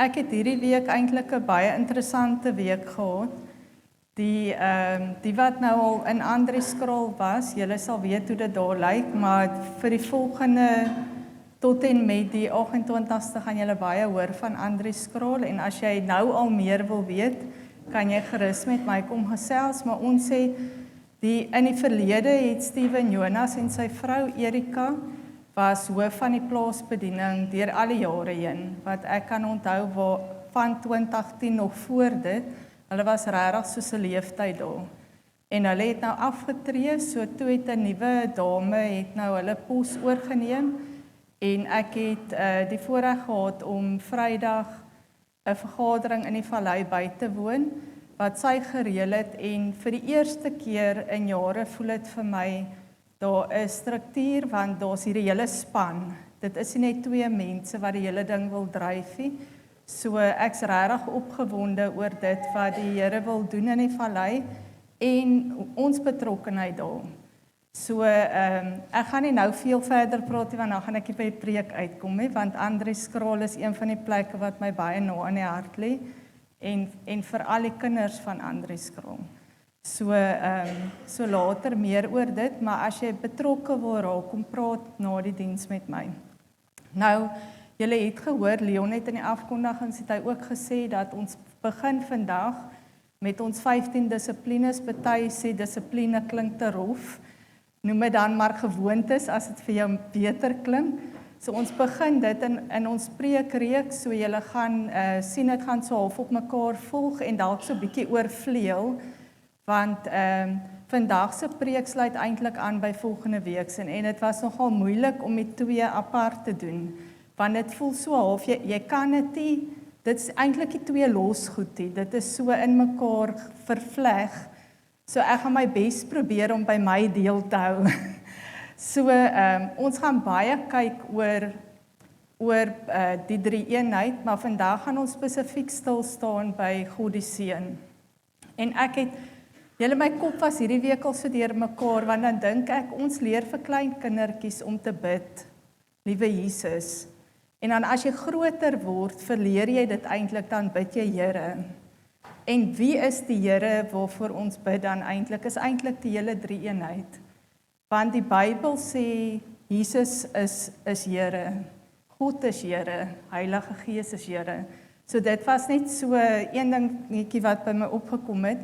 Ek het hierdie week eintlik 'n baie interessante week gehad. Die wat nou al in Andri Scroll was, julle sal weet hoe dit daar lyk, maar vir die volgende tot en met die 28ste gaan julle baie hoor van Andri Scroll, en as jy nou al meer wil weet, kan jy gerus met my kom gesels, maar ons sê, in die verlede het Steven Jonas en sy vrou Erika was hoof van die plaasbediening deur al die jare heen, wat ek kan onthou van 2010 nog voor dit, hulle was regtig soos 'n leeftyd daar. En hulle het nou afgetree, so toe het 'n nuwe dame het nou hulle pos oorgeneem, en ek het die voorreg gehad om Vrydag 'n vergadering in die vallei by te woon, wat sy gereël het, en vir die eerste keer in jare voel dit vir my, daar is struktuur, want daar's hierdie hele span. Dit is nie net 2 mense wat die hele ding wil dryf nie. So ek's regtig opgewonde oor dit wat die Here wil doen in die vallei en ons betrokkenheid daar. So ek gaan nie nou veel verder praat nie, want dan gaan ek nie by die preek uitkom nie, want Andri Scroll is een van die plekke wat my baie na aan die hart lê, en vir al die kinders van Andri Scroll. So later meer oor dit, maar as jy betrokke wil raak, kom praat na die diens met my. Nou, julle het gehoor, Leon het in die afkondigings het hy ook gesê dat ons begin vandag met ons 15 dissiplines. Party sê dissipline klink te rof. Noem dit dan maar gewoontes as dit vir jou beter klink. So ons begin dit in ons preekreeks, so julle gaan sien dit gaan so half op mekaar volg en dalk so 'n bietjie oorvleuel, want vandag se preek sluit eintlik aan by volgende week se, en dit was nogal moeilik om die 2 apart te doen, want dit voel so half, jy kan dit nie, dit is eintlik die 2 los goed nie, dit is so in mekaar vervleg, so ek gaan my bes probeer om by my deel te hou. So ons gaan baie kyk oor die 3-eenheid, maar vandag gaan ons spesifiek stil staan by God die Seun. En ek het, julle my kop was hierdie week al so deur mekaar, want dan dink ek, ons leer vir klein kindertjies om te bid, liewe Jesus. En dan as jy groter word, verleer jy dit eintlik, dan bid jy Here. En wie is die Here waarvoor ons bid dan eintlik? Is eintlik die hele 3-eenheid. Want die Bybel sê, Jesus is Here, God is Here, Heilige Gees is Here. So dit was net so een dingetjie wat by my opgekom het,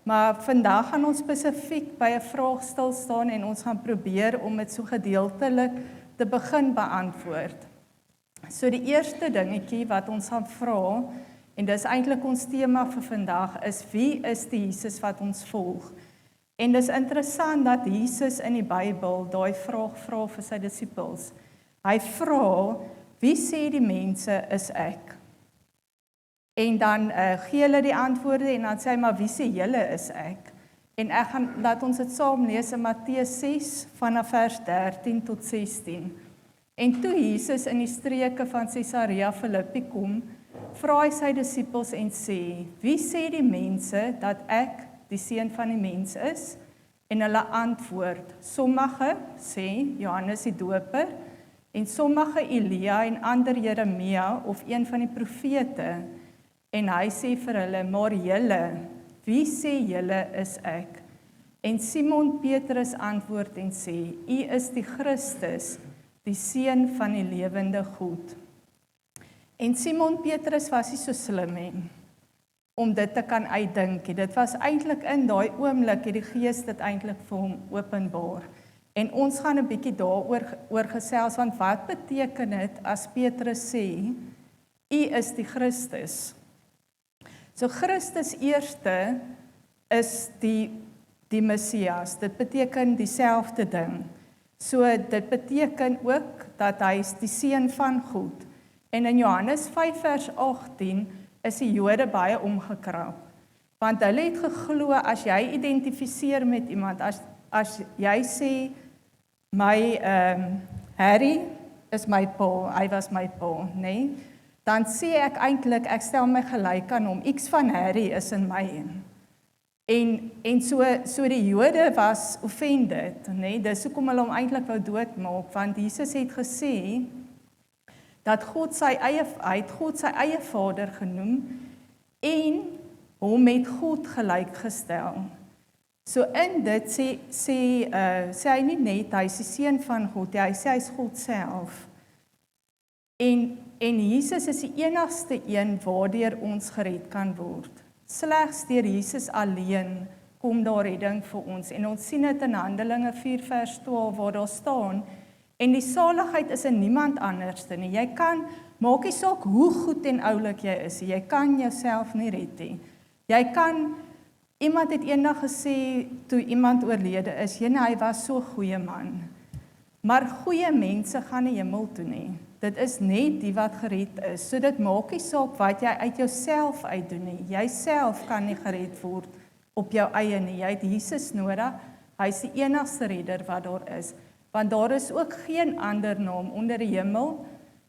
maar vandag gaan ons spesifiek by 'n vraag stil staan, en ons gaan probeer om dit so gedeeltelik te begin beantwoord. So die eerste dingetjie wat ons gaan vra, en dis eintlik ons tema vir vandag, is wie is die Jesus wat ons volg? En dis interessant dat Jesus in die Bybel daai vraag vra vir sy disippels. Hy vra, wie sê die mense is ek? En dan gee hulle die antwoorde, en dan sê hy, maar wie sê julle is ek? En ek gaan, laat ons dit saam lees in Matteus 6, vanaf vers 13 tot 16. En toe Jesus in die streke van Caesarea Philippi kom, vra hy sy disippels en sê, wie sê die mense dat ek die seun van die mens is? En hulle antwoord, sommige sê Johannes die Doper, en sommige Elia, en ander Jeremia, of een van die profete. En hy sê vir hulle, maar julle, wie sê julle is ek? En Simon Petrus antwoord en sê, U is die Christus, die seun van die lewende God. En Simon Petrus was nie so slim hê, om dit te kan uitdink. Dit was eintlik in daai oomblik, het die Gees dit eintlik vir hom openbaar. En ons gaan 'n bietjie daaroor gesels, want wat beteken dit as Petrus sê, U is die Christus? So Christus eerste is die Messias, dit beteken dieselfde ding. So dit beteken ook dat hy is die seun van God. En in Johannes 5 vers 18 is die Jode baie omgekrap. Want hulle het geglo, as jy identifiseer met iemand, as jy sê, my Harry is my pa, hy was my pa, nee? Dan sê ek eintlik, ek stel my gelyk aan hom, X van Harry is in my. En so die Jode was offended, nee? Dis hoekom hulle hom eintlik wou doodmaak, want Jesus het gesê, dat God hy het God sy eie Vader genoem en hom met God gelyk gestel. So in dit sê hy nie net hy is die seun van God, hy sê hy is God self. En Jesus is die enigste een waardeur ons gered kan word. Slegs deur Jesus alleen kom daar redding vir ons. En ons sien dit in Handelinge 4 vers 12 waar daar staan, en die saligheid is in niemand anders nie. Jy kan, maak nie saak hoe goed en oulik jy is, jy kan jouself nie red nie. Jy kan, iemand het eendag gesê, toe iemand oorlede is, hy was so 'n goeie man. Maar goeie mense gaan nie hemel toe nie. Dit is net die wat gered is. So dit maak nie saak wat jy uit jouself uitdoen nie. Jy self kan nie gered word op jou eie nie. Jy het Jesus nodig. Hy is die enigste redder wat daar is. Want daar is ook geen ander naam onder die hemel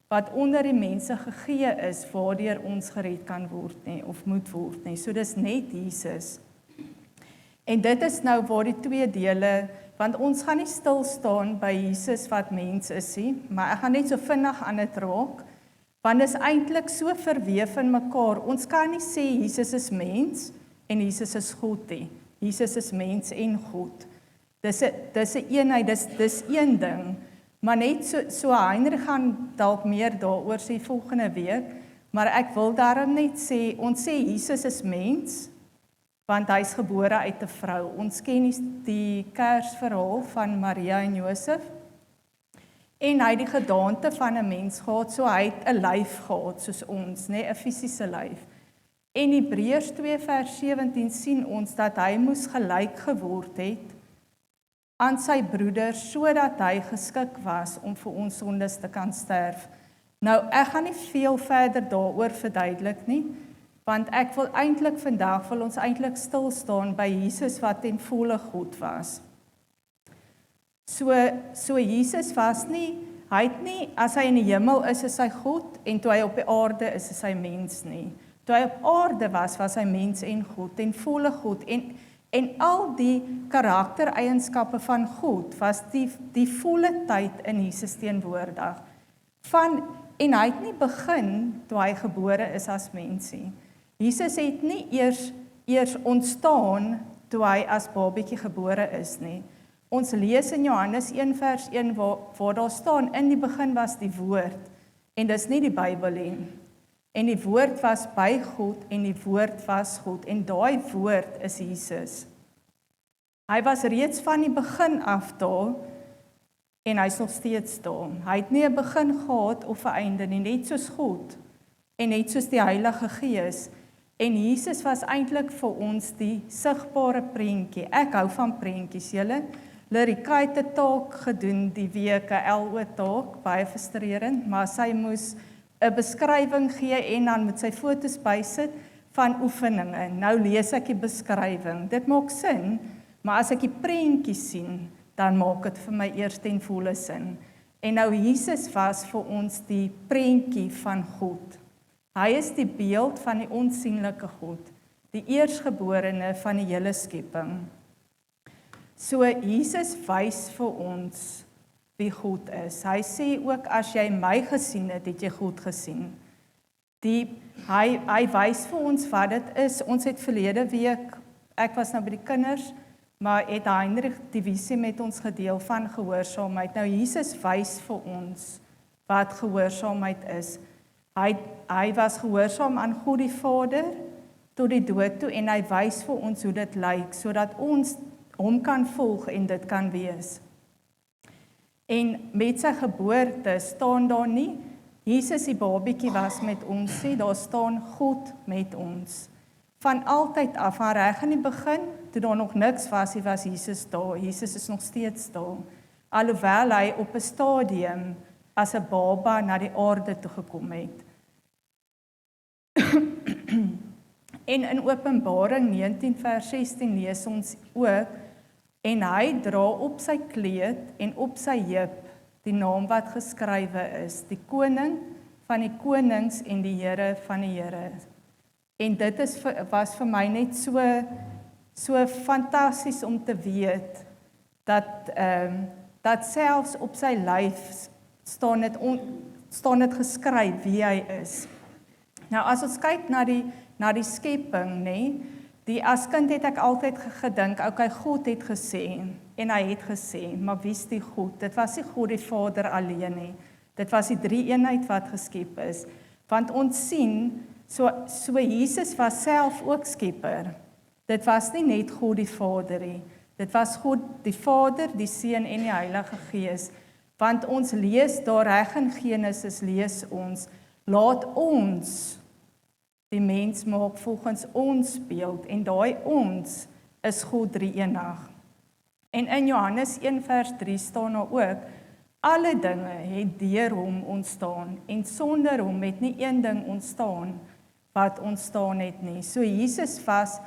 wat onder die mense gegee is waardeur ons gered kan word nie of moet word nie. So dis net Jesus. En dit is nou waar die twee dele, want ons gaan nie stil staan by Jesus wat mens is nie, maar ek gaan net so vinnig aan dit raak, want dit is eintlik so verweef in mekaar. Ons kan nie sê Jesus is mens en Jesus is God nie. Jesus is mens en God. Dis 'n eenheid, dis een ding. Maar net so Heinrich gaan dalk meer daaroor sê volgende week, maar ek wil daarom net sê, ons sê Jesus is mens, want hy is gebore uit 'n vrou. Ons ken die Kersverhaal van Maria en Josef. En hy het die gedaante van 'n mens gehad, so hy het 'n lyf gehad soos ons, 'n fisiese lyf. En Hebreërs 2 vers 17 sien ons dat hy moes gelyk geword het aan sy broeders, sodat hy geskik was om vir ons sondes te kan sterf. Nou, ek gaan nie veel verder daaroor verduidelik nie, want ek wil eintlik vandag ons eintlik stil staan by Jesus wat ten volle God was. So Jesus was nie, hy het nie, as hy in die hemel is hy God, en toe hy op die aarde is hy mens nie. Toe hy op aarde was hy mens en God, ten volle God, en al die karaktereienskappe van God was die volle tyd in Jesus teenwoordig. En hy het nie begin toe hy gebore is as mens nie. Jesus het nie eers ontstaan toe hy as babietjie gebore is nie. Ons lees in Johannes 1 vers 1 waar daar staan, in die begin was die woord, en dis nie die Bybel nie. En die woord was by God, en die woord was God, en daai woord is Jesus. Hy was reeds van die begin af daar, en hy is nog steeds daar. Hy het nie 'n begin gehad of 'n einde nie, net soos God, en net soos die Heilige Gees. En Jesus was eintlik vir ons die sigbare prentjie. Ek hou van prentjies, julle. Lirika het 'n taak gedoen die week, 'n LO taak, baie frustrerend, maar sy moes 'n beskrywing gee en dan met sy foto's bysit van oefeninge. Nou lees ek die beskrywing. Dit maak sin, maar as ek die prentjie sien, dan maak dit vir my eers ten volle sin. En nou Jesus was vir ons die prentjie van God. Hy is die beeld van die onsigbare God, die eersgeborene van die hele skepping. So Jesus wys vir ons wie God is. Hy sê ook, as jy my gesien het, het jy God gesien. Hy wys vir ons wat dit is. Ons het verlede week, ek was nou by die kinders, maar het Heinrich die visie met ons gedeel van gehoorsaamheid. Nou Jesus wys vir ons wat gehoorsaamheid is. Hy was gehoorsaam aan God die Vader tot die dood toe, en hy wys vir ons hoe dit lyk, sodat ons hom kan volg en dit kan wees. En met sy geboorte staan daar nie, Jesus die babietjie was met ons, sê daar staan God met ons. Van altyd af, van reg in die begin, toe daar nog niks was Jesus daar. Jesus is nog steeds daar. Alhoewel hy op 'n stadium as 'n baba na die aarde toe gekom het. En in Openbaring 19 vers 16 lees ons ook, en hy dra op sy kleed en op sy heup die naam wat geskrywe is, die koning van die konings en die Here van die Here. En dit was vir my net so fantasties om te weet, dat selfs op sy lyf staan dit geskryf wie hy is. Nou as ons kyk na die skepping, nê, as kind het ek altyd gedink, okay, God het gesê, en hy het gesê, maar wie is die God? Dit was nie God die Vader alleen nie. Dit was die drie eenheid wat geskep is. Want ons sien, so Jesus was self ook skepper. Dit was nie net God die Vader nie. Dit was God die Vader, die Seun en die Heilige Gees. Want ons lees daar reg in Genesis, lees ons, laat ons die mens maak volgens ons beeld, en daai ons is God drie-enig. En in Johannes 1 vers 3 staan daar ook, alle dinge het deur hom ontstaan, en sonder hom het nie een ding ontstaan wat ontstaan het nie. So Jesus was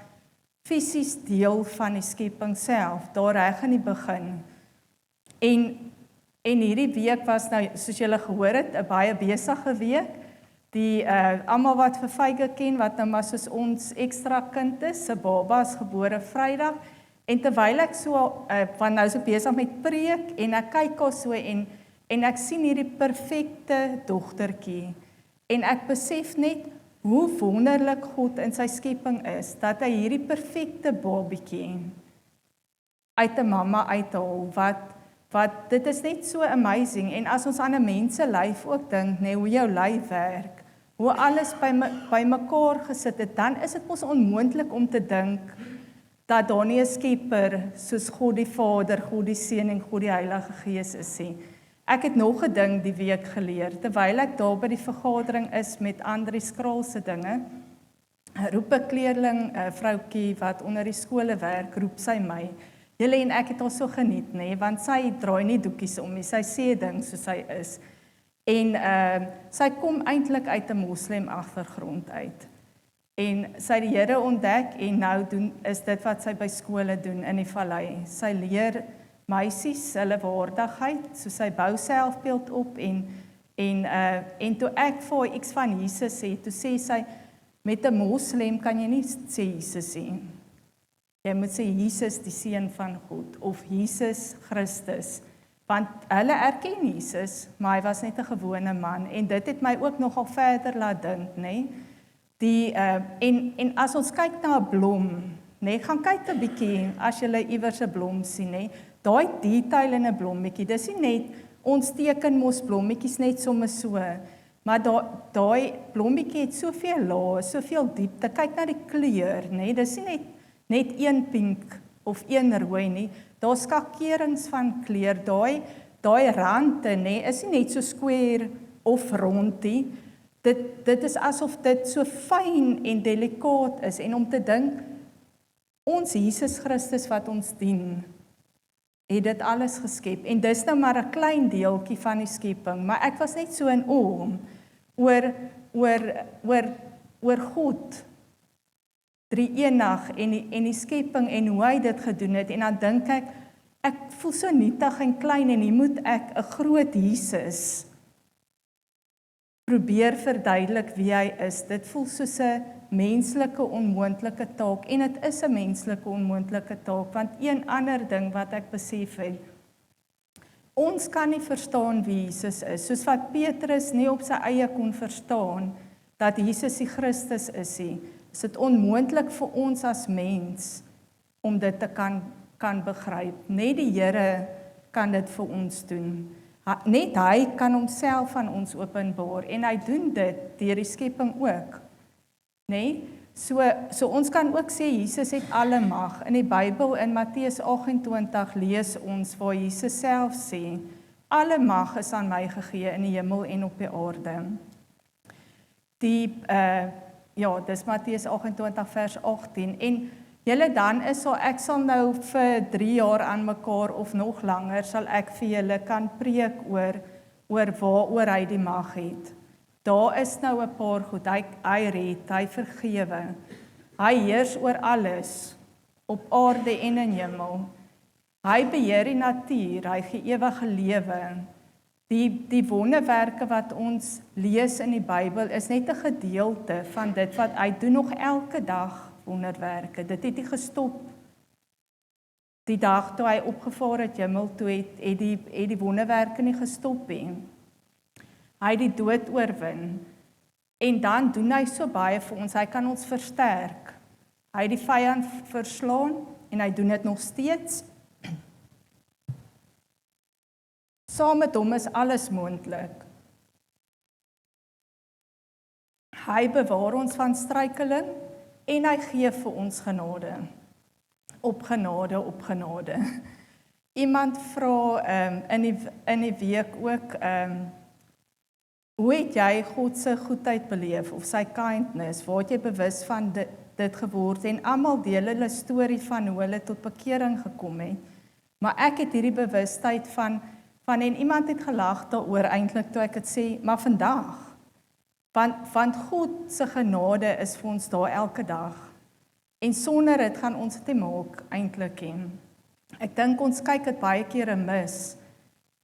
fisies deel van die skepping self, daar reg in die begin. En hierdie week was nou, soos julle gehoor het, 'n baie besige week. Die almal wat vir Vyge ken, wat nou maar soos ons ekstra kind is, se baba is gebore Vrydag, en terwyl ek so, van nou so besig met preek, en ek kyk al so, en ek sien hierdie perfekte dogtertjie, en ek besef net, hoe wonderlik God in sy skepping is, dat hy hierdie perfekte babietjie uit 'n mamma uithaal, wat dit is net so amazing, en as ons aan 'n mens se lyf ook dink, hoe jou lyf werk, hoe alles by mekaar gesit het, dan is dit mos onmoontlik om te dink, dat daar nie 'n skepper, soos God die Vader, God die Seun en God die Heilige Gees is nie. Ek het nog 'n ding die week geleer, terwyl ek daar by die vergadering is met Andri Skraal se dinge, roep 'n kleerling, 'n vroutjie wat onder die skole werk, roep sy my. Julle en ek het al so geniet, want sy draai nie doekies om nie, sy sê ding soos sy is. En sy kom eintlik uit 'n moslem agtergrond uit. En sy het die Here ontdek, en nou is dit wat sy by skole doen in die vallei. Sy leer meisies hulle waardigheid, so sy bou selfbeeld op, en toe ek vir haar iets van Jesus sê, toe sê sy, met 'n moslem kan jy nie sê Jesus nie. Jy moet sê Jesus die Seun van God, of Jesus Christus, want hulle erken Jesus, maar hy was net 'n gewone man, en dit het my ook nogal verder laat dink, en as ons kyk na 'n blom, gaan kyk 'n bietjie, as jy iewers 'n blom sien, daai detail in 'n blommetjie, dis nie net, ons teken mos blommetjies net sommer so, maar daai blommetjie het soveel lae, soveel diepte, kyk na die kleur, dis nie net een pink of een rooi nie, daar skakerings van kleur, daai rande, is nie net so square of rond nie, dit is asof dit so fyn en delikaat is, en om te dink, ons Jesus Christus wat ons dien, het dit alles geskep, en dis nou maar 'n klein deeltjie van die skepping, maar ek was net so in oor God, drie-enig, en die skepping, en hoe hy dit gedoen het, en dan dink ek voel so nietig en klein, en hier moet ek 'n groot Jesus probeer verduidelik wie hy is. Dit voel soos 'n menslike onmoontlike taak, en dit is 'n menslike onmoontlike taak, want een ander ding wat ek besef het, ons kan nie verstaan wie Jesus is, soos wat Petrus nie op sy eie kon verstaan, dat Jesus die Christus is nie, is dit onmoontlik vir ons as mens, om dit te kan begryp. Net die Here kan dit vir ons doen. Net hy kan homself aan ons openbaar, en hy doen dit deur die skepping ook. So ons kan ook sê, Jesus het alle mag. In die Bybel, in Matteus 28, lees ons waar Jesus self sê, alle mag is aan my gegee in die hemel en op die aarde. Dis Matteus 28 vers 18, en julle dan is so, ek sal nou vir 3 jaar aan mekaar, of nog langer, sal ek vir julle kan preek oor waaroor hy die mag het. Daar is nou 'n paar goed, hy red, hy vergewe, hy heers oor alles, op aarde en in hemel, hy beheer die natuur, hy gee ewige lewe. Die wonderwerke wat ons lees in die Bybel, is net 'n gedeelte van dit wat hy doen nog elke dag, wonderwerke, dit het nie gestop. Die dag toe hy opgevaar het hemel toe, het die wonderwerke nie gestop nie. Hy het die dood oorwin. En dan doen hy so baie vir ons, hy kan ons versterk. Hy het die vyand verslaan en hy doen dit nog steeds. Saam met hom is alles moontlik. Hy bewaar ons van struikeling en hy gee vir ons genade. Op genade, op genade. Iemand vra in die week ook, hoe het jy God se goedheid beleef of sy kindness? Waar het jy bewus van dit geword? En almal deel hulle storie van hoe hulle tot bekering gekom het. Maar ek het hierdie bewustheid van en iemand het gelag daaroor eintlik toe ek dit sê, maar vandag. Want God se genade is vir ons daar elke dag. En sonder dit gaan ons dit nie maak eintlik nie. Ek dink ons kyk dit baie kere mis.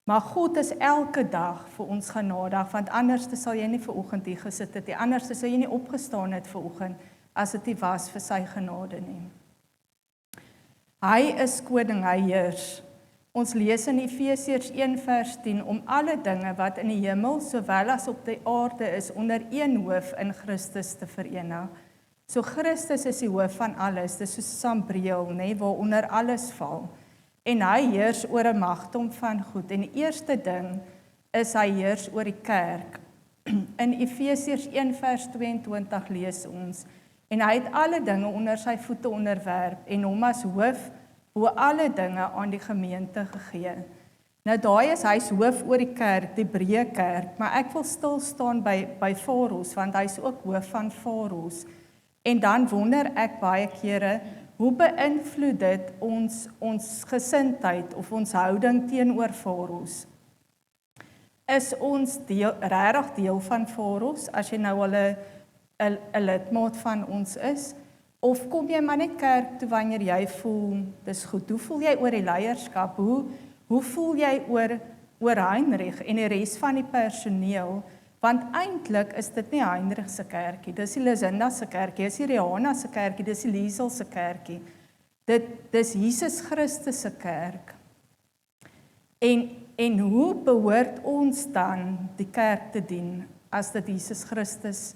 Maar God is elke dag vir ons genadig, want anders sal jy nie vanoggend hier gesit het nie. Anders sal jy nie opgestaan het vanoggend as dit nie was vir sy genade nie. Hy is koning, hy heers. Ons lees in Efesiërs 1 vers 10 om alle dinge wat in die hemel sowel as op die aarde is onder een hoof in Christus te verenig. So Christus is die hoof van alles, dis soos 'n sambreel, waaronder alles val. En hy heers oor 'n magdom van goed. En die eerste ding is hy heers oor die kerk. In Efesiërs 1 vers 22 lees ons, en hy het alle dinge onder sy voete onderwerp en hom as hoof oor alle dinge aan die gemeente gegee. Nou daai is hy's hoof oor die kerk, die breë kerk, maar ek wil stil staan by Faros, want hy's ook hoof van Faros. En dan wonder ek baie kere, hoe beïnvloed dit ons gesindheid of ons houding teenoor Faros? Is ons regtig deel van Faros, as jy nou al 'n lidmaat van ons is? Of kom jy maar net kerk toe wanneer jy voel, dis goed. Hoe voel jy oor die leierskap? Hoe voel jy oor Heinrich en die res van die personeel? Want eintlik is dit nie Heinrich se kerkie, dis die Lucinda se kerkie, dis die Rihanna se kerkie, dis die Liesel se kerkie. Dis Jesus Christus se kerk. En hoe behoort ons dan die kerk te dien as dit Jesus Christus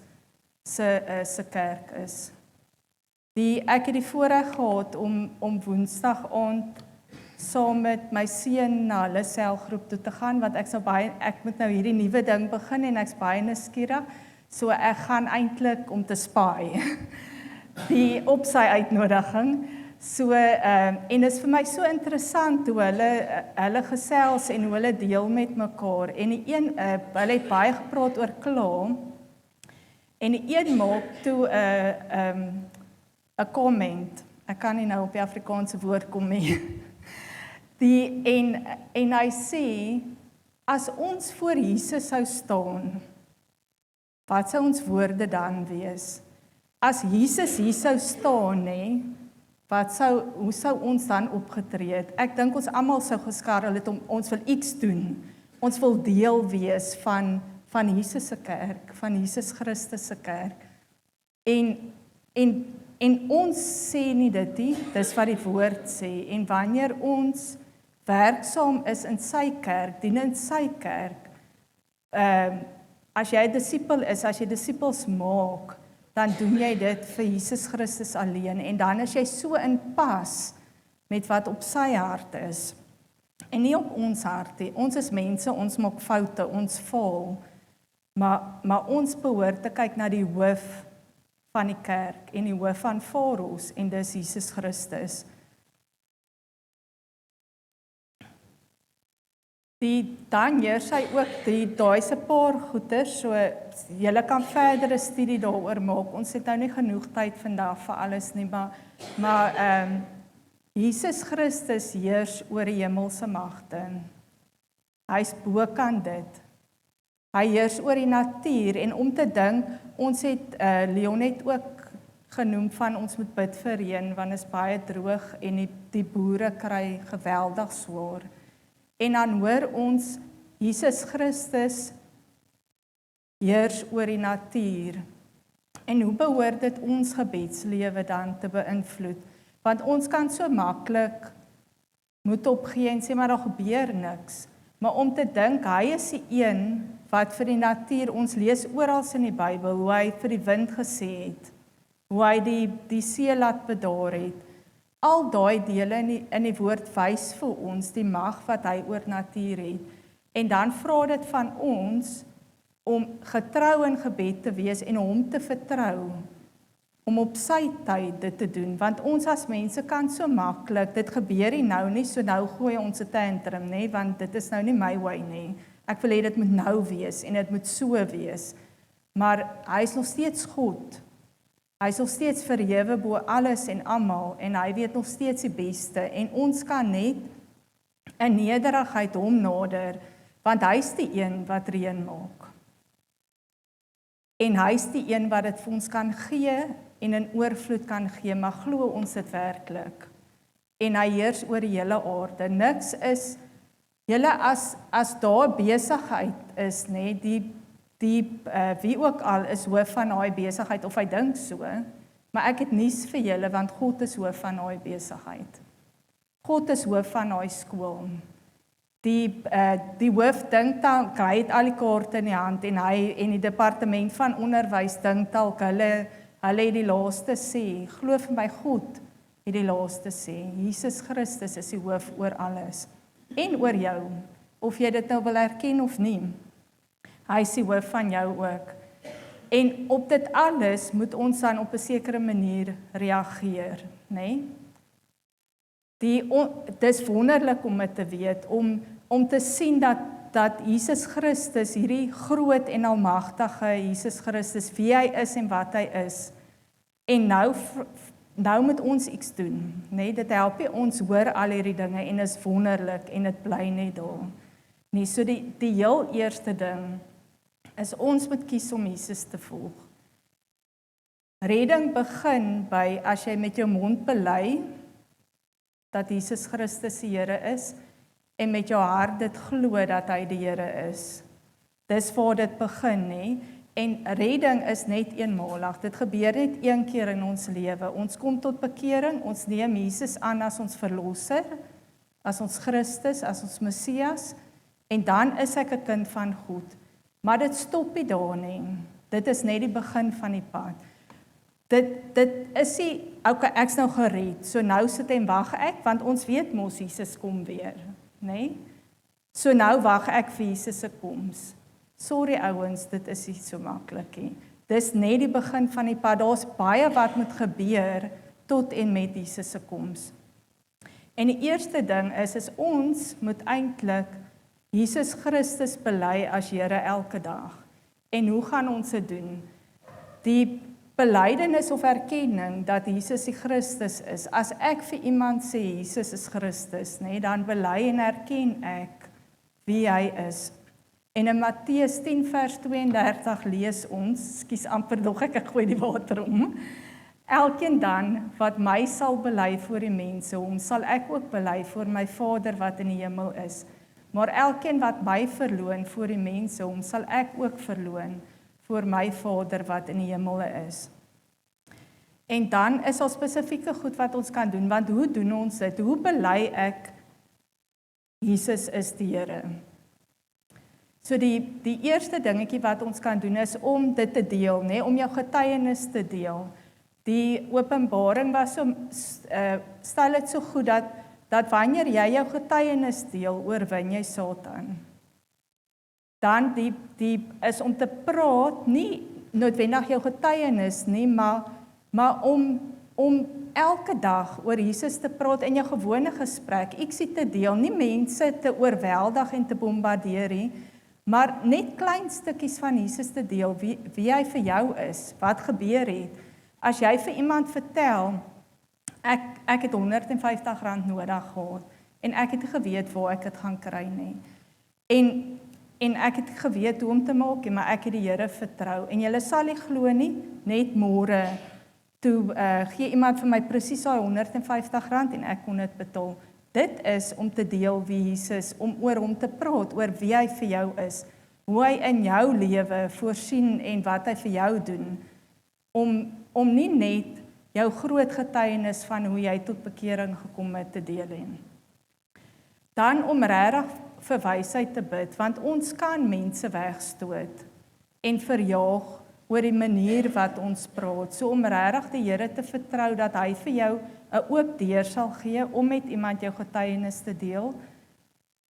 se kerk is? Ek het die voorreg gehad om Woensdag aand saam met my seun na hulle selgroep toe te gaan, want ek moet nou hierdie nuwe ding begin en ek's baie nuuskierig, so ek gaan eintlik om te spy op sy uitnodiging. So en is vir my so interessant hoe hulle gesels en hoe hulle deel met mekaar. En die een hulle het baie gepraat oor kla. En die een maak toe 'n comment. Ek kan nie nou op die Afrikaanse woord kom nie. En hy sê, as ons voor Jesus sou staan, wat sou ons woorde dan wees? As Jesus hier sou staan, hoe sou ons dan opgetree het? Ek dink ons almal sou geskarrel het om ons wil iets doen. Ons wil deel wees van Jesus se kerk, van Jesus Christus se kerk. En ons sê nie dit nie, dis wat die woord sê. En wanneer ons werksaam is in sy kerk, dien in sy kerk, as jy 'n disipel is, as jy disippels maak, dan doen jy dit vir Jesus Christus alleen. En dan is jy so in pas met wat op sy hart is. En nie op ons hart nie. Ons is mense, ons maak foute, ons faal. Maar ons behoort te kyk na die hoof van die kerk en die hoof van Faros, en dis Jesus Christus. Dan heers hy ook daai se paar goeie, so julle kan verdere studie daaroor maak. Ons het nou nie genoeg tyd vandag vir alles nie, maar Jesus Christus heers oor die hemelse magte. Hy's bokant dit. Hy heers oor die natuur, en om te dink, ons het Leon het ook genoem van ons moet bid vir reën, want is baie droog en die boere kry geweldig swaar. En dan hoor ons Jesus Christus heers oor die natuur. En hoe behoort dit ons gebedslewe dan te beïnvloed? Want ons kan so maklik moet opgee en sê maar daar gebeur niks. Maar om te dink, hy is die een wat vir die natuur, ons lees oral in die Bybel, hoe hy vir die wind gesê het, hoe hy die see laat bedaar het. Al daai dele in die woord wys vir ons die mag wat hy oor natuur het. En dan vra dit van ons om getrou in gebed te wees en hom te vertrou, om op sy tyd dit te doen, want ons as mense kan so maklik, dit gebeur nie, so nou gooi ons 'n tantrum, want dit is nou nie my way nie. Ek wil hê dit moet nou wees en dit moet so wees. Maar hy is nog steeds God. Hy is nog steeds verhewe bo alles en almal en hy weet nog steeds die beste en ons kan net in nederigheid hom nader, want hy is die een wat reën maak. En hy is die een wat dit vir ons kan gee en in oorvloed kan gee, maar glo ons dit werklik. En hy heers oor die hele aarde. Niks is, julle as daar besigheid is, wie ook al is hoof van daai besigheid, of hy dink so, maar ek het nuus vir julle, want God is hoof van daai besigheid. God is hoof van daai skool. Die hoof dink dalk, hy het al die kaarte in die hand, en hy en die departement van onderwys dink dalk, hulle het die laaste sê, glo vir my, God het die laaste sê, Jesus Christus is die hoof oor alles, en oor jou, of jy dit nou wil erken of nie, hy is die hoof van jou ook, en op dit alles moet ons dan op 'n sekere manier reageer, Dis wonderlik om dit te weet, om te sien dat Jesus Christus, hierdie groot en almagtige Jesus Christus, wie hy is en wat hy is, en nou moet ons iets doen, dit help ons hoor al hierdie dinge, en is wonderlik, en dit bly net daar. So die heel eerste ding, is ons moet kies om Jesus te volg. Redding begin by, as jy met jou mond bely, dat Jesus Christus die Here is, en met jou hart dit glo dat hy die Here is. Dis waar dit begin, En redding is net eenmalig. Dit gebeur net een keer in ons lewe. Ons kom tot bekering, ons neem Jesus aan as ons verlosser, as ons Christus, as ons Messias, en dan is ek 'n kind van God. Maar dit stop nie daar nie. Dit is net die begin van die pad. Dit is nie, okay, ek's nou gered, so nou sit en wag ek, want ons weet mos Jesus kom weer, So nou wag ek vir Jesus se koms. Sorry ouens, dit is nie so maklik nie. Dis net die begin van die pad, daar's baie wat moet gebeur, tot en met Jesus se koms. En die eerste ding is ons moet eintlik Jesus Christus bely as Here elke dag. En hoe gaan ons dit doen? Die belydenis of erkenning dat Jesus die Christus is. As ek vir iemand sê Jesus is Christus, dan bely en erken ek wie hy is. En in Matteus 10 vers 32 lees ons, skus amper nog ek gooi die water om. Elkeen dan wat my sal bely voor die mense, hom sal ek ook bely voor my Vader wat in die hemel is. Maar elkeen wat my verloon voor die mense, hom sal ek ook verloon voor my Vader wat in die hemel is. En dan is al spesifieke goed wat ons kan doen, want hoe doen ons dit? Hoe bely ek Jesus is die Here? So die eerste dingetjie wat ons kan doen is om dit te deel, om jou getuienis te deel. Die Openbaring was so, stel dit so goed dat wanneer jy jou getuienis deel, oorwin jy Satan. Dan die is om te praat, nie noodwendig jou getuienis nie, maar om elke dag oor Jesus te praat in jou gewone gesprek, eksie te deel, nie mense te oorweldig en te bombardeer nie, maar net klein stukkies van Jesus te deel, wie hy vir jou is, wat gebeur het. As jy vir iemand vertel, ek het R150 nodig gehad, en ek het geweet waar ek dit gaan kry nie. En ek het geweet hoe om te maak, maar ek het die Here vertrou, en julle sal nie glo nie, net môre, toe gee iemand vir my presies daai R150 en ek kon dit betaal. Dit is om te deel wie Jesus, om oor hom te praat, oor wie hy vir jou is, hoe hy in jou lewe voorsien en wat hy vir jou doen, om nie net jou groot getuienis van hoe jy tot bekering gekom het te deel. Dan om regtig vir wysheid te bid, want ons kan mense wegstoot en verjaag oor die manier wat ons praat. So om regtig die Here te vertrou dat hy vir jou 'n oop deur sal gee om met iemand jou getuienis te deel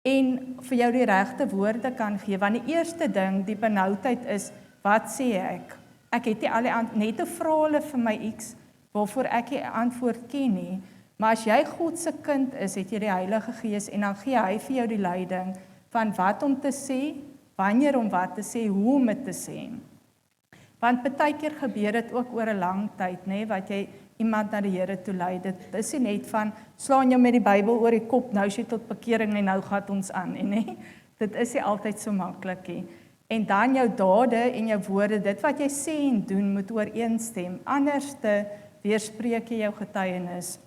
en vir jou die regte woorde kan gee. Want die eerste ding, die benoudheid is, wat sê ek? Ek het nie al die net te vra hulle vir my iets waarvoor ek die antwoord ken nie. Maar as jy God se kind is, het jy die Heilige Gees en dan gee hy vir jou die leiding van wat om te sê, wanneer om wat te sê, hoe om dit te sê. Want baie keer gebeur dit ook oor 'n lang tyd, nê, wat jy iemand na die Here toe lei. Dit is nie net van slaan jou met die Bybel oor die kop, nou is jy tot bekering en nou gaan ons aan, nê. Dit is nie altyd so maklik nie. En dan jou dade en jou woorde, dit wat jy sê en doen, moet ooreenstem. Anders te weerspreek jy jou getuienis.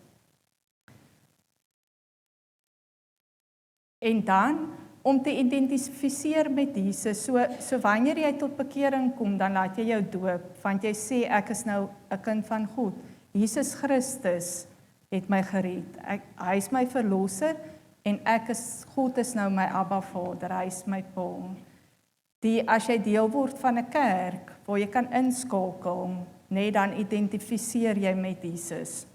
En dan om te identifiseer met Jesus, so wanneer jy tot bekering kom, dan laat jy jou doop, want jy sê ek is nou 'n kind van God. Jesus Christus het my gered. Hy is my verlosser en God is nou my Abba Vader, hy is my Pa. As jy deel word van 'n kerk waar jy kan inskakel, net dan identifiseer jy met Jesus.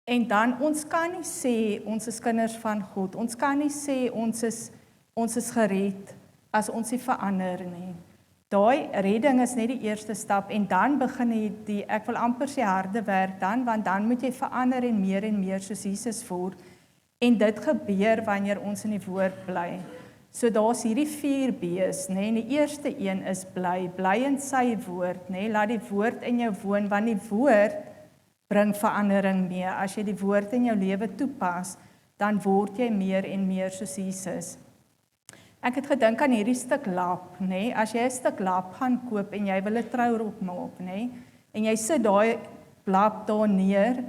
En dan, ons kan nie sê, ons is kinders van God, ons kan nie sê, ons is gered, as ons nie verander nie. Daai redding is net die eerste stap, en dan begin ek wil amper sê harde werk dan, want dan moet jy verander en meer soos Jesus word, en dit gebeur wanneer ons in die woord bly. So daar's hierdie 4 B's, nê, en die eerste een is bly in sy woord, nê, laat die woord in jou woon, want die woord bring verandering mee. As jy die woord in jou lewe toepas, dan word jy meer en meer soos Jesus. Ek het gedink aan hierdie stuk lap, nê? As jy 'n stuk lap gaan koop en jy wil 'n trourok maak, nê? En jy sit daai lap daar neer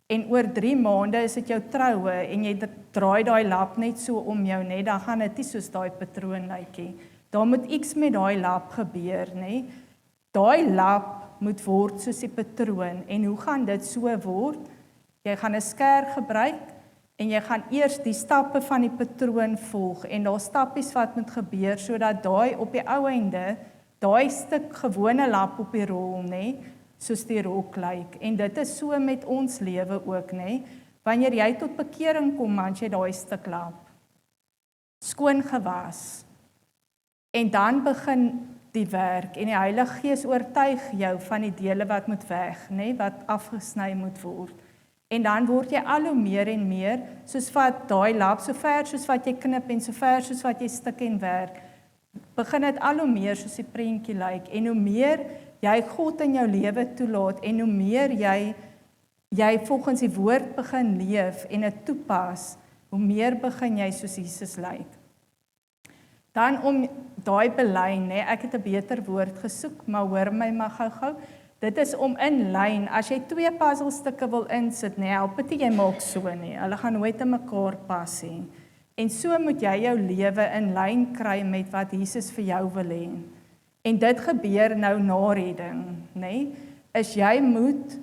en oor 3 maande is dit jou troue en jy draai daai lap net so om jou, nê? Dan gaan dit nie soos daai patroon lyk nie. Daar moet iets met daai lap gebeur, nê? Daai lap moet word soos die patroon. En hoe gaan dit so word? Jy gaan 'n skêr gebruik en jy gaan eers die stappe van die patroon volg en daar stappies wat moet gebeur sodat daai op die ou einde daai stuk gewone lap op die rol, nê, soos die rok lyk. En dit is so met ons lewe ook, nê. Wanneer jy tot bekering kom, dan jy daai stuk lap skoon gewas. En dan begin die werk en die Heilige Gees oortuig jou van die dele wat moet weg, nê, wat afgesny moet word. En dan word jy al hoe meer en meer, soos wat daai lap, so ver soos wat jy knip en so ver soos wat jy stik en werk, begin dit al hoe meer soos die prentjie lyk. En hoe meer jy God in jou lewe toelaat en hoe meer jy volgens die woord begin leef en dit toepas, hoe meer begin jy soos Jesus lyk. Dan om daai belyn, nê, ek het 'n beter woord gesoek, maar hoor my maar gou-gou. Dit is om in lyn, as jy 2 puzzlestukke wil insit, nê, help dit jy maak so nie. Hulle gaan nooit in mekaar pas nie. En so moet jy jou lewe in lyn kry met wat Jesus vir jou wil hê. En dit gebeur nou na redding, nê? Is jy moet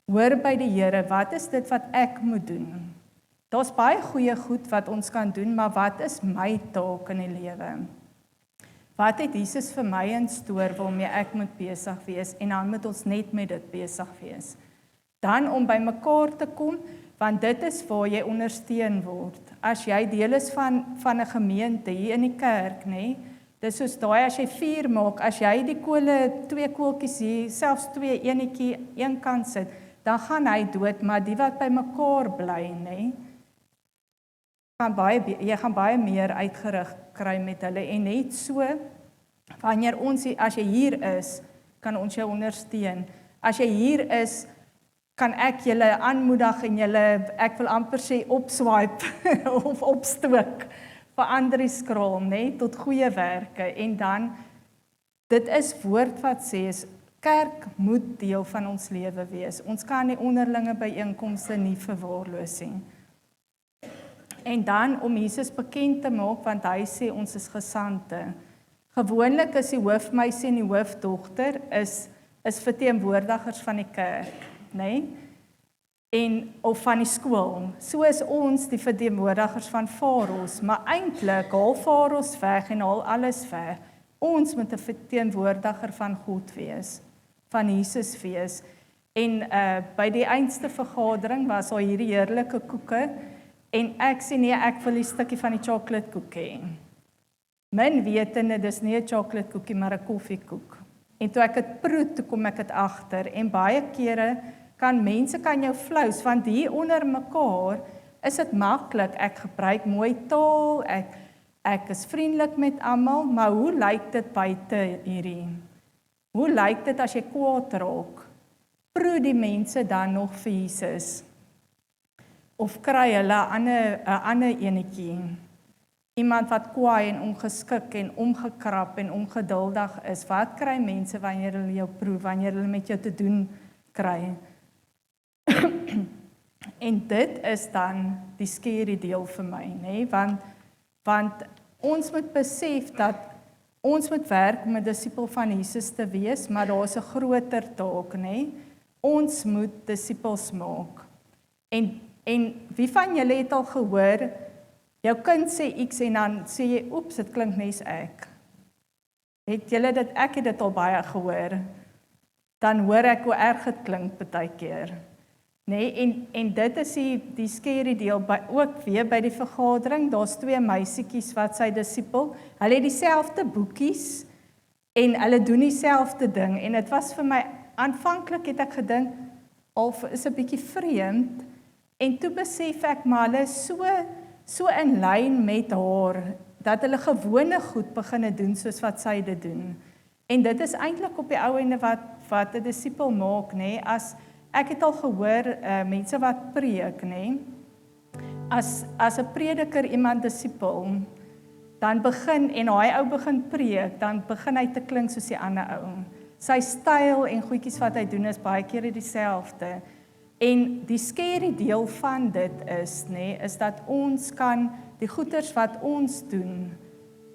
hoor by die Here, wat is dit wat ek moet doen? Daar's baie goeie goed wat ons kan doen, maar wat is my taak in die lewe? Wat het Jesus vir my instoor waarmee ek moet besig wees? En dan moet ons net met dit besig wees. Dan om by mekaar te kom, want dit is waar jy ondersteun word. As jy deel is van 'n gemeente hier in die kerk, nê? Dis soos daai as jy vuur maak, as jy die kole 2 koeltjies hier, selfs 2 enetjie een kant sit, dan gaan hy dood, maar die wat by mekaar bly, nê? Jy gaan baie meer uitgerig kry met hulle en net so, wanneer as jy hier is, kan ons jou ondersteun. As jy hier is, kan ek julle aanmoedig en julle, ek wil amper sê opswipe of opstook vir ander skraal, nê, tot goeie werke. En dan, dit is woord wat sê, kerk moet deel van ons lewe wees. Ons kan die onderlinge byeenkomste nie verwaarloos nie. En dan om Jesus bekend te maak, want hy sê ons is gesande. Gewoonlik is die hoofmeisie en die hoofdogter is verteenwoordigers van die kerk, nê? of van die skool. So is ons die verteenwoordigers van Faros, maar eintlik haal Faros weg en haal alles weg. Ons moet 'n verteenwoordiger van God wees, van Jesus wees. En by die eindste vergadering was daar hierdie heerlike koeke en ek sê nee, ek wil 'n stukkie van die chocolate koek hê. Min wetende, dis nie 'n chocolate koekie, maar 'n koffiekoek. En toe ek dit proe, toe kom ek dit agter. En baie kere mense kan jou flous, want hier onder mekaar is dit maklik. Ek gebruik mooi taal, ek is vriendelik met almal, maar hoe lyk dit buite hierdie? Hoe lyk dit as jy kwaad raak? Proe die mense dan nog vir Jesus? Of kry hulle 'n ander enetjie? Iemand wat kwaai en ongeskik en omgekrap en ongeduldig is. Wat kry mense wanneer hulle jou proe, wanneer hulle met jou te doen kry? En dit is dan die scary deel vir my, nê? Want ons moet besef dat ons moet werk om 'n disipel van Jesus te wees, maar daar's 'n groter taak, nê? Ons moet disipels maak. En wie van julle het al gehoor, jou kind sê X en dan sê jy, oeps, dit klink nes ek. Het julle dit, ek het dit al baie gehoor. Dan hoor ek hoe erg dit klink partykeer. Nee, en dit is die scary deel, ook weer by die vergadering, daar's 2 meisietjies wat sy disipel, hulle het dieselfde boekies, en hulle doen dieselfde ding, en dit was vir my, aanvanklik het ek gedink, of is 'n bietjie vreemd, en toe besef ek, maar hulle is so in lyn met haar, dat hulle gewone goed begin doen, soos wat sy dit doen. En dit is eintlik op die ou ende wat 'n disipel maak, nê? As ek het al gehoor, mense wat preek, nê? As 'n prediker iemand disipel, dan begin, en hy ou begin preek, dan begin hy te klink soos die ander ou. Sy styl en goedjies wat hy doen is baie keer dieselfde. En die scary deel van dit is, nê, is dat ons kan, die goeders wat ons doen,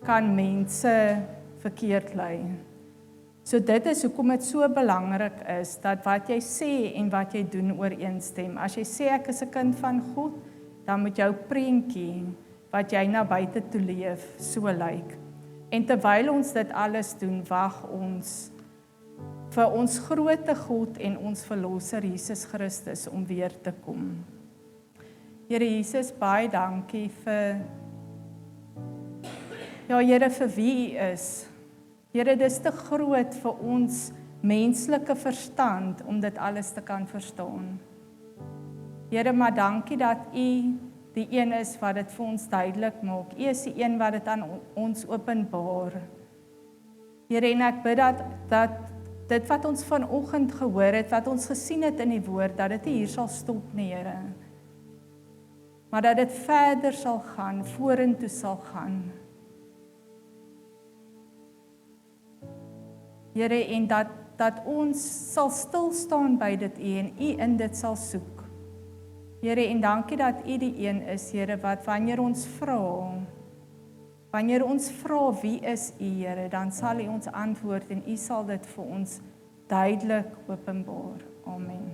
kan mense verkeerd lei. So dit is hoekom dit so belangrik is, dat wat jy sê en wat jy doen ooreenstem. As jy sê ek is 'n kind van God, dan moet jou prentjie, wat jy na buite toe leef, so lyk. En terwyl ons dit alles doen, wag ons vir ons groote God en ons verlosser Jesus Christus om weer te kom. Here Jesus, baie dankie vir, ja Here, vir wie U is. Here, dis te groot vir ons menslike verstand om dit alles te kan verstaan. Here, maar dankie dat U die een is wat dit vir ons duidelik maak. U is die een wat dit aan ons openbaar. Here, en ek bid dat dit wat ons vanoggend gehoor het, wat ons gesien het in die woord, dat dit hier sal stop nie, Here. Maar dat dit verder sal gaan, vorentoe sal gaan. Here, en dat ons sal stil staan by dit U en U in dit sal soek. Here, en dankie dat U die een is, Here, wat wanneer ons vra wie is U, Here, dan sal U ons antwoord en U sal dit vir ons duidelik openbaar. Amen.